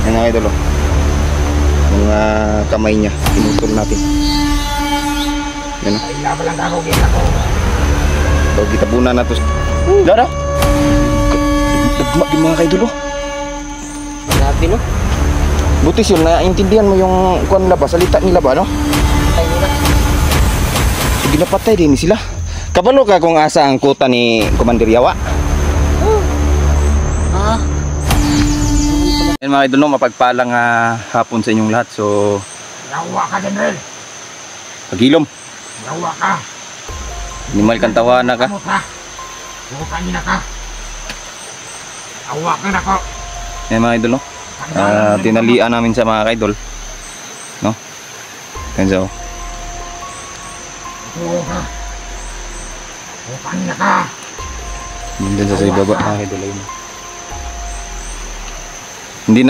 Yan mga idol, oh. Mga kamay niya, pinutol natin. Yan, oh. So, gitabunan na to. Dada! Dagma din mga idol, oh. Grabe, no? Buti yun, naiintindihan mo yung kuwan nila ba, salita nila ba, no? Patay nila. So, ginapatay din sila. Kabalo ka kung asa ang kuta ni Commander Yawa. Yan mga idol, no, mapagpalang hapon sa inyong lahat. So, Yawa ka, General. pagilom. Yawa ka. Animal kang tawa na ka. Bukan nila ka. Yawa ka na ko. Yan mga idol, no. Tinalian namin sa mga idol, no. Yan so. Yawa ka. Bukan nila ka. Nandun sa ibaba mga idol ayun. Hindi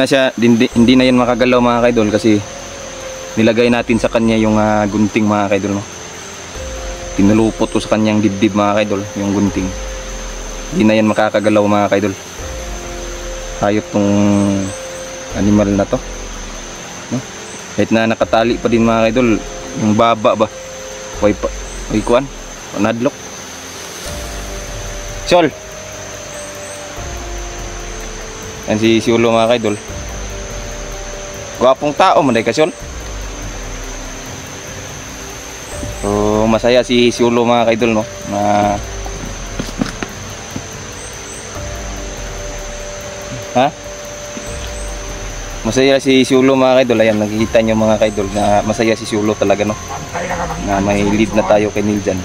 na yan makagalaw mga kaidol kasi nilagay natin sa kanya yung gunting mga kaidol, no. Tinulupot ko sa kanyang dibdib mga kaidol, yung gunting. Hindi na yan makakagalaw mga kaidol. Hayop tong animal na to, no? Kahit na nakatali pa din mga kaidol, yung baba ba way kuan nadlok. Sol. Yan si Ulo mga kaidol. Gwapong tao man day ka, Sol. So masaya si Ulo mga kaidol, no, na masaya si Ulo mga kaidol. Ayan, nakikita nyo mga kaidol na masaya si Ulo talaga, no, na may lead na tayo kay Neil dyan.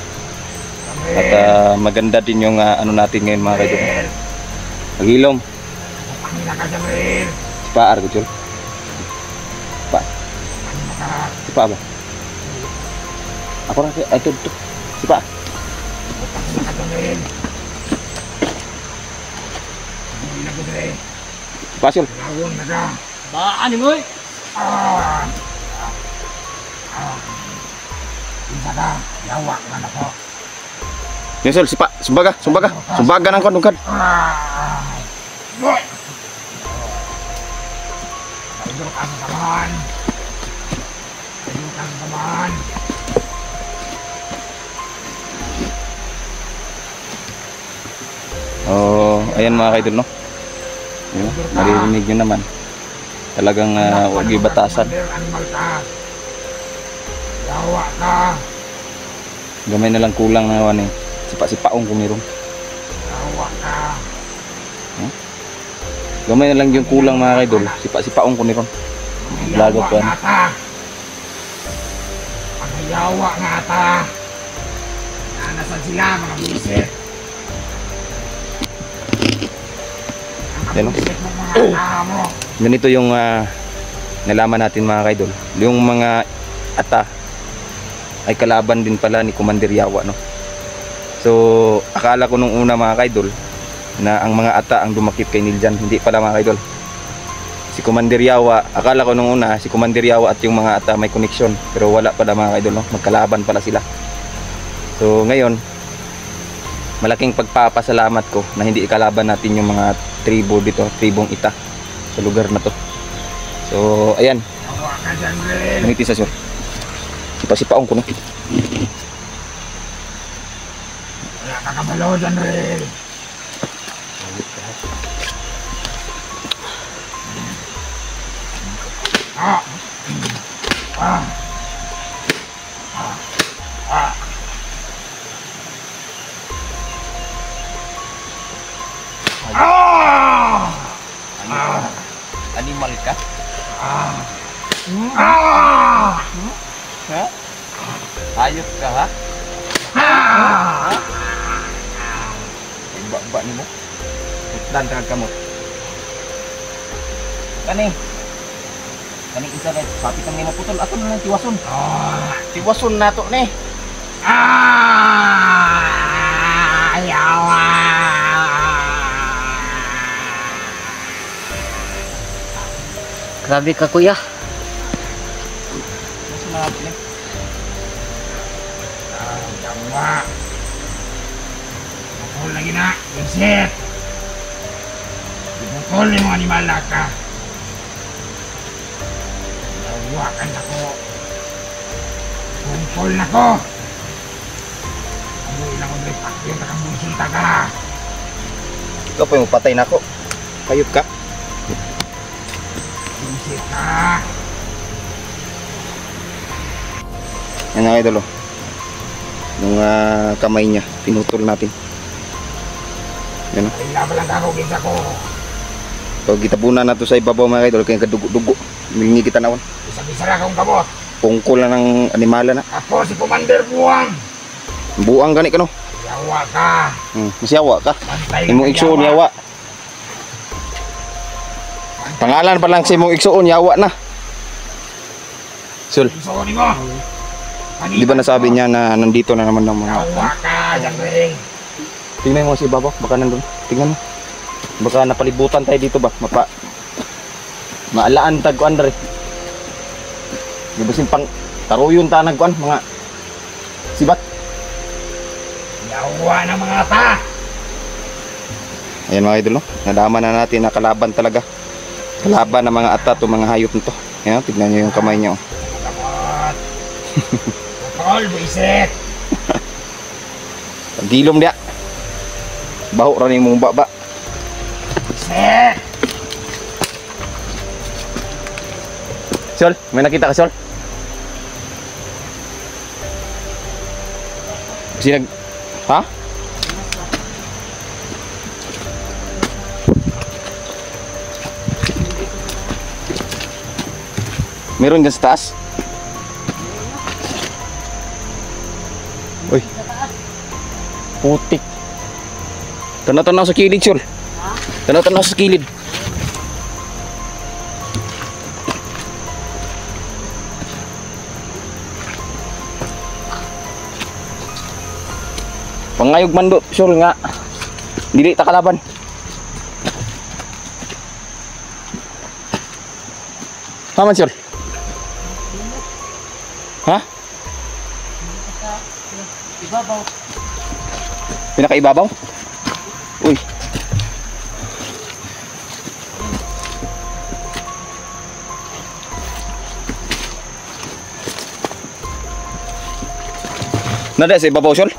At maganda din yung ano natin ngayon mga kaidol. Pagilom. Sipaar ko, Chol. Sipa ba? Ako na ay ito. Sipa. Sipa, Chol. Baan mo eh. Yawa ka na ko. Yan, Chol, sipa. Sumbaga ng kon. Boy! Tayo ka sa samahan. Oh, ayan mga kaidol, no. Ayan, naririnig nyo naman. Talagang huwag ibatasan. Yawa ka. Gamay na lang kulang na naman eh. Sipa-sipaong kumirong. Yawa ka. Gamay na lang yung kulang mga kaidol. Sipa-sipaong kumirong. Lagot ko yan. Yawa nga ta. Nanasan sila mga buwisit. Yan, no? Ganito yung nalaman natin mga kaidol. Yung mga ata ay kalaban din pala ni Commander Yawa, no. So akala ko nung una mga kaidol na ang mga ata ang dumakip kay Niljan. Hindi pala mga kaidol. Si Commander Yawa, akala ko nung una si Commander Yawa at yung mga ata may connection, pero wala pala mga kaidol, no. Magkalaban pala sila. So ngayon malaking pagpapasalamat ko na hindi ikalaban natin yung mga tribo dito, tribong ita sa lugar na to. So ayan, ganiti sa sur. Sipa-sipaong ko, no. Wala ka kabalo dyan, Rel. Animal ka? Ha? Hayop ka, ha? Ba ni mo? Utdan ka kamot. Kani isa rin, sapi kang may maputol. Ako na lang tiwason. Tiwason na to, ne. Yawa. Grabe ka, kuya. Yawa. Bukol lagi na. Buwisit. Bukol yung animal ka. Yawakan ako. Tungkol na ko. Amoy lang ko rin pakyo, nakamusita ka. Ikaw pa yung patay na ako. Kayop ka. Buisit ka. Yan mga idol, oh. Yung kamay niya, pinutol natin. Yan, oh. Ay laban lang ako, gisa ko. So, gitabunan na to sa ibabaw mga idol, kaya kadugo-dugo. Milingi kita naon. Isa-bisa lang akong kabot. Pungkol na ng animala na. Ako si Commander Buwang. Buang gani ka no. Yawa ka. Masyawa ka. Bantay Imong igsuon yawa. Pangalan pa lang si imong igsuon yawa na. Sul, Igsuon mo. di ba nasabi niya na nandito na naman ng mga... Yawa ka, Jangring. Tingnan mo si ibabaw, baka nandun. Tingnan mo. Baka napalibutan tayo dito ba? Maalaan tag kuan dere. Di ba simpang taruyon ta nagkuan mga sibat. Yawa ng mga ta. Ayan mga idol, no? Nadama na natin na kalaban talaga. Kalaban ng mga ata to, mga hayop nito. Ayan, tignan nyo yung kamay niya. Oh. Kabot. Tol, buisit. Gilom dia. Baho ra ni mong baba. Buisit. Sol, may nakita ka Sol? Sinag... Ha? Meron dyan sa taas? Uy. Putik. Tanaw-tanaw sa kilid, Sol. Tanaw-tanaw sa kilid. Pangayog man do, Sol nga. Dili ta kalaban. Haman, Sol. Ha? Ibabaw. Pinakaibabaw? Uy. Nada sa ibabaw, Sol?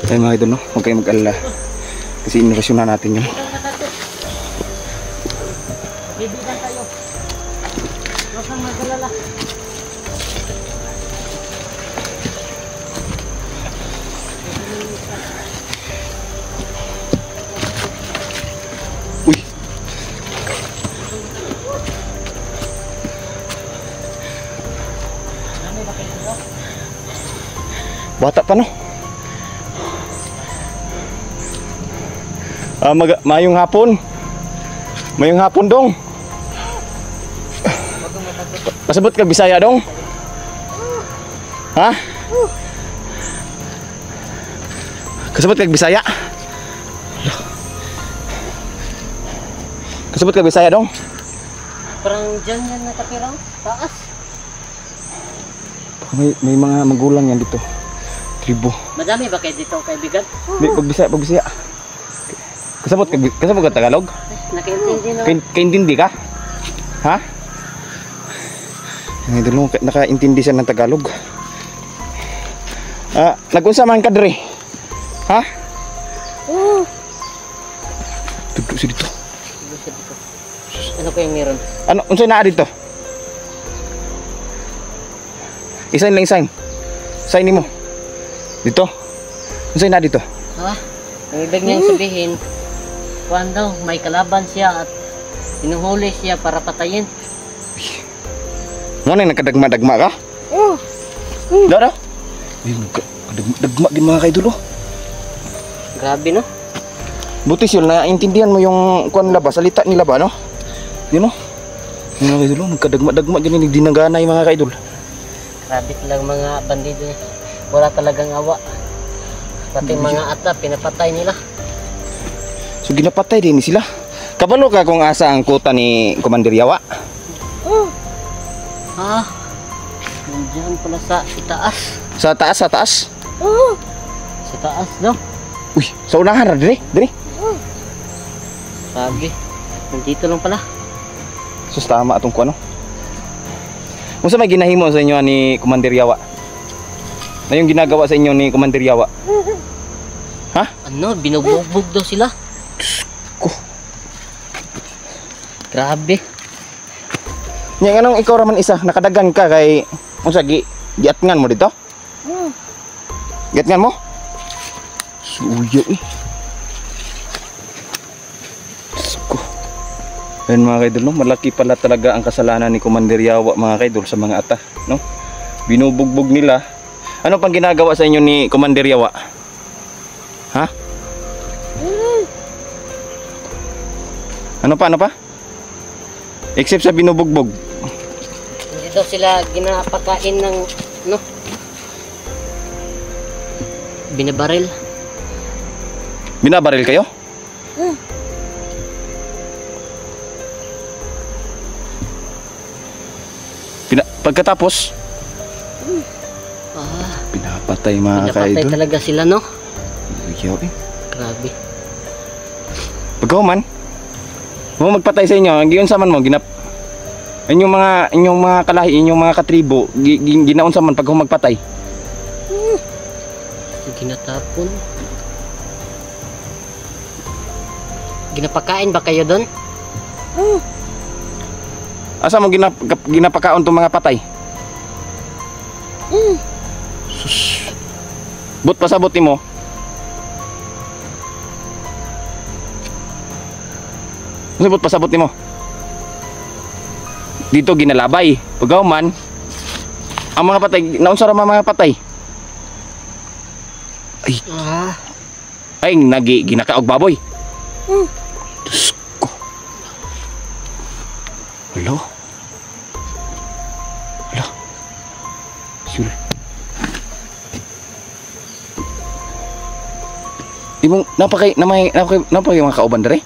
Ay mga idol, no? Huwag kayong mag-alala. Kasi inerasyon na natin yun. Bibigan tayo. Huwag kang mag-alala. Uy! Bata pa, no? Mayong hapon. Mayong hapon dong. Pasabot ka Bisaya dong. Ha? Kasabot ka Bisaya. Kasabot ka Bisaya dong. Parang dyan yan nakapirang taas. May mga magulang yan dito. Tribo. Madami ba kayo dito kaibigan? Pag Bisaya. Kasabot ka Tagalog? Nakaintindi na. Kaintindi ka? Ha? Ay, dalo, nakaintindi siya ng Tagalog. Nag-unsa man ka dre? Ha? Tudok si dito. Ano kayong meron? Ano, unsay naa dito? Isain lang isain. Isain nimo. Dito. Unsay naa dito? Ha? Ang ibig niyang sabihin, kuwan daw, may kalaban siya at hinuhuli siya para patayin. Ano yung nagkadagma-dagma ka? Dara? Dagma din mga kaidolo. Grabe no? Buti Sil, naintindihan mo yung kuwan nila ba? Salita nila ba, no? Yun, no? Mga kaidolo, nagkadagma-dagma ganyan, dinagana yung mga kaidol. Grabe talagang mga bandido niya. Wala talagang awa. Pati mga ata, pinapatay nila. So ginapatay din sila. Kabalo ka kung asa ang kuta ni Commander Yawa. Ah, nandiyan pala sa itaas. Sa taas, sa taas. Sa taas, no? Uy, sa unahan ra dire. Sabi, nandito lang pala. Sus tama atong kuno. Unsa may ginahimo sa inyo ni Commander Yawa? Na yung ginagawa sa inyo ni Commander Yawa? Ha? Ano, binubugbog daw sila. Ko. Grabe. Nya anong ikaw raman isa nakadagan ka kay unsa giatngan mo dito? Giatngan mo? Suyo eh. Ko. Ayun mga kaidol, no? Malaki pala talaga ang kasalanan ni Commander Yawa mga kaidol sa mga ata, no? Binubugbog nila. Ano pang ginagawa sa inyo ni Commander Yawa? Ha? Ano pa? Except sa binubugbog. Hindi daw sila ginapakain ng, no? Binabaril. Binabaril kayo? Pagkatapos, pinapatay mga Pinapatay kaidol. talaga sila, no? Uyaw eh. Grabe. Pagkaw man, mo magpatay sa inyo, ang giyon sa man mo, inyong mga kalahi, inyong mga katribo, ginaon sa man pag magpatay. Ginatapon. Ginapakain ba kayo doon? Asa mo ginapakaon tong mga patay? Sus. But pasabot nimo. But pasabot nimo. Dito ginalabay. Pagaw man ang mga patay, naunsa ra mga patay? Ay, ginakaog baboy. Diyos ko. Hello? Sure. Imong napakay mga kauban dere?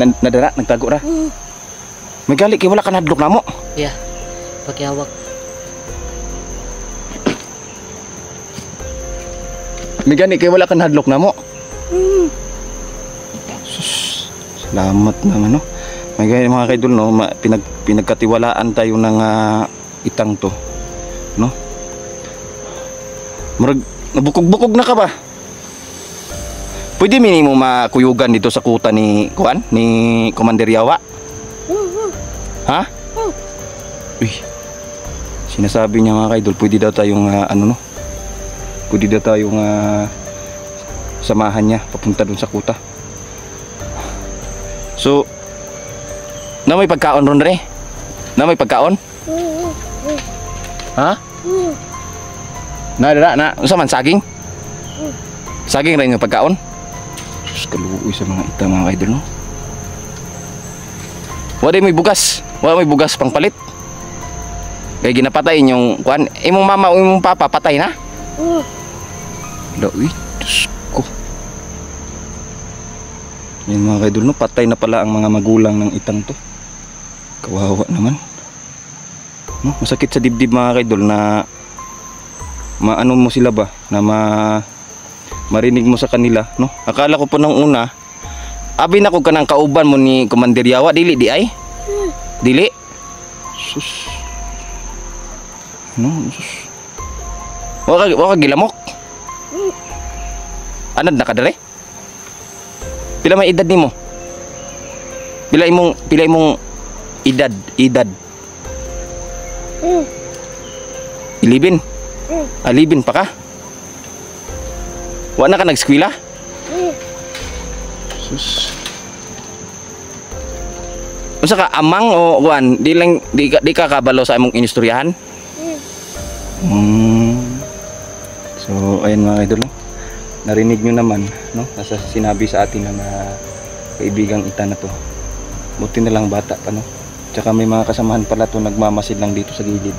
Nadara, nagtago ra. May gali kay wala ka nadlok namo. Yeah. Paghawak. May gani kay wala ka nadlok namo. Sus, salamat naman no. May gani mga kaidol no, pinagkatiwalaan tayo ng itang to, no? Murag nabukog-bukog na ka ba? Pwede minimo makuyugan dito sa kuta ni Commander Yawa? Ha? Uy. Sinasabi niya mga kaidol, pwede daw tayong pwede daw tayong samahan niya papunta dun sa kuta. So, na may pagkaon ron re? Na may pagkaon? Ha? Na, unsa man saging? Saging rin yung pagkaon? Diyos, kaluoy sa mga ita mga idol, no? Wala may bugas. Wala may bugas pang palit. Kaya ginapatay yung kuan. Imong mama o imong papa patay na? Uy, Diyos ko. Yan mga idol, no? Patay na pala ang mga magulang ng itang to. Kawawa naman, no? Masakit sa dibdib mga kaidol na maano mo sila ba, na marinig mo sa kanila, no? Akala ko po nung una abi na ko kanang kauban mo ni Commander Yawa, dili di ay? Dili? Sus. No, sus. Waka gilamok. Anad na ka dere? Pila may edad nimo? Pila imong edad 11. 11 pa ka? Wa na ka nag-eskwela? Sus. Unsa ka amang o kuan? Di ka kabalo sa imong inistoryahan? So ayun mga idol, no? Narinig nyo naman, no? Nasa sinabi sa atin ng kaibigang ita na to. Buti na lang bata pa, no? Tsaka may mga kasamahan pala to nagmamasid lang dito sa gilid.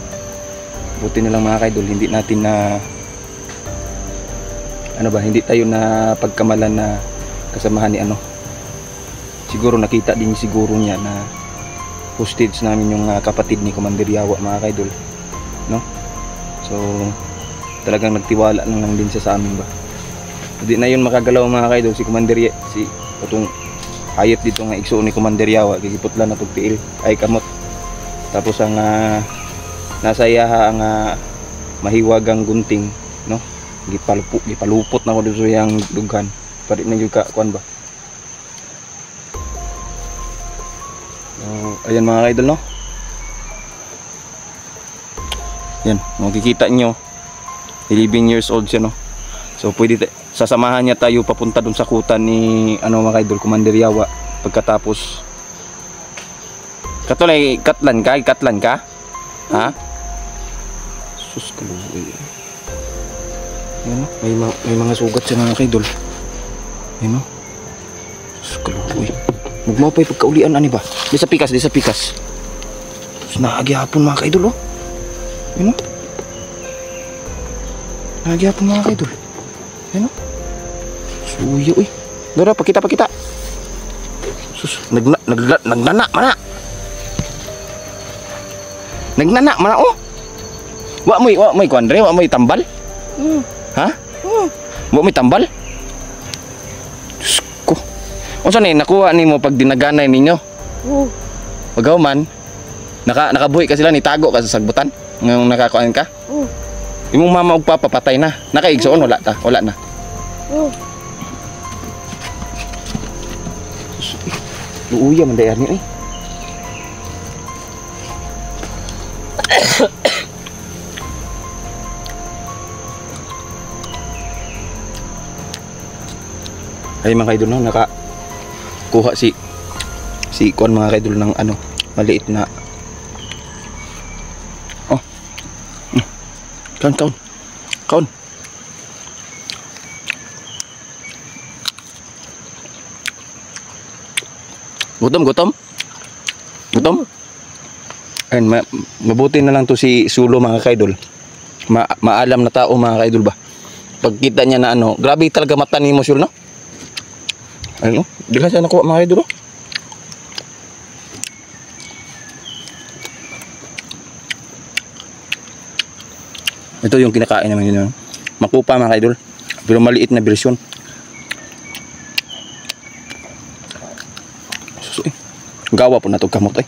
Buti na lang mga kaidol, hindi natin na ano ba, hindi tayo na pagkamalan na kasamahan ni ano. Siguro nakita din siguro niya na hostage namin yung kapatid ni Commander Yawa, mga kaidol, no? So talagang nagtiwala lang din siya sa amin ba. Hindi na yun makagalaw, mga kaidol, si Commander si itong hayop dito nga igsuon ni Commander Yawa, gigiputla na tog tiil ay kamot. Tapos ang nasa iyaha ang mahiwagang gunting, no? Gipalupot na ko dito yang dughan. Pari na yung kuan ba. Ayan, mga kaidol, no? Yan, makikita nyo 11 years old siya, no? So pwede sasamahan niya tayo papunta dun sa kutan ni ano, mga kaidol, Commander Yawa. Pagkatapos katulay katlan ka? Ha? Sus kaluoy. Yan, no? May mga sugat siya, mga kaidol. Yan, no? Sus kaluoy. Magmapay pagkaulian ani ba? Di sa pikas. Sus, naagihapon, mga kaidol, oh. Yan, no? Naagihapon, mga kaidol. Yan, no? Suyo, uy. Dara, pakita. Sus, nagnana mana. Nagnana mana, oh. Wa mo'y kuandre, wa mo'y tambal. Ha? Wa mo'y tambal. Diyos ko. Unsa ni nakuha nimo pag dinaganay ninyo? Pagaw man. Nakabuhi ka sila, nitago ka sa sagbutan. Ngayong nakakuan ka? Imong mama ug papa patay na. Nakaigsoon wala na. Luuya man dayar ni, eh. Ay, mga kaidol, no, nakakuha si kuan, mga kaidol, ng ano, maliit na kaon. Gutom. Ayun, mabuti na lang to si Sulo, mga kaidol. Maalam na tao, mga kaidol ba. Pagkita niya na ano, grabe talaga mata ni mo, Sulo, no? Ayun, no? Di lang siya nakuha, mga kaidol, no? Ito yung kinakain naman yun, no? Makupa, mga kaidol, pero maliit na version. Susoy, gawa po na ito kamot, eh.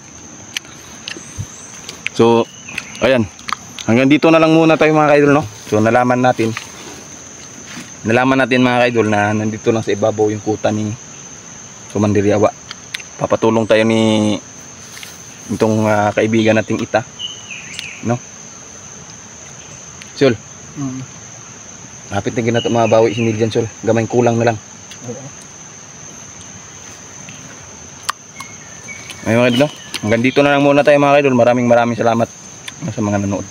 So, ayan. Hanggang dito na lang muna tayo, mga kaidol, no? So, nalaman natin, mga kaidol, na nandito lang sa ibabaw yung kuta ni Commander Yawa. Papatulong tayo ni itong kaibigan nating Ita, no? Sul, hapit na ginato mabawi si Niljan, Sul. Gamay kulang na lang. Ay, mga kaidol, no? Hanggang dito na lang muna tayo, mga kaidol. Maraming salamat sa mga nanood.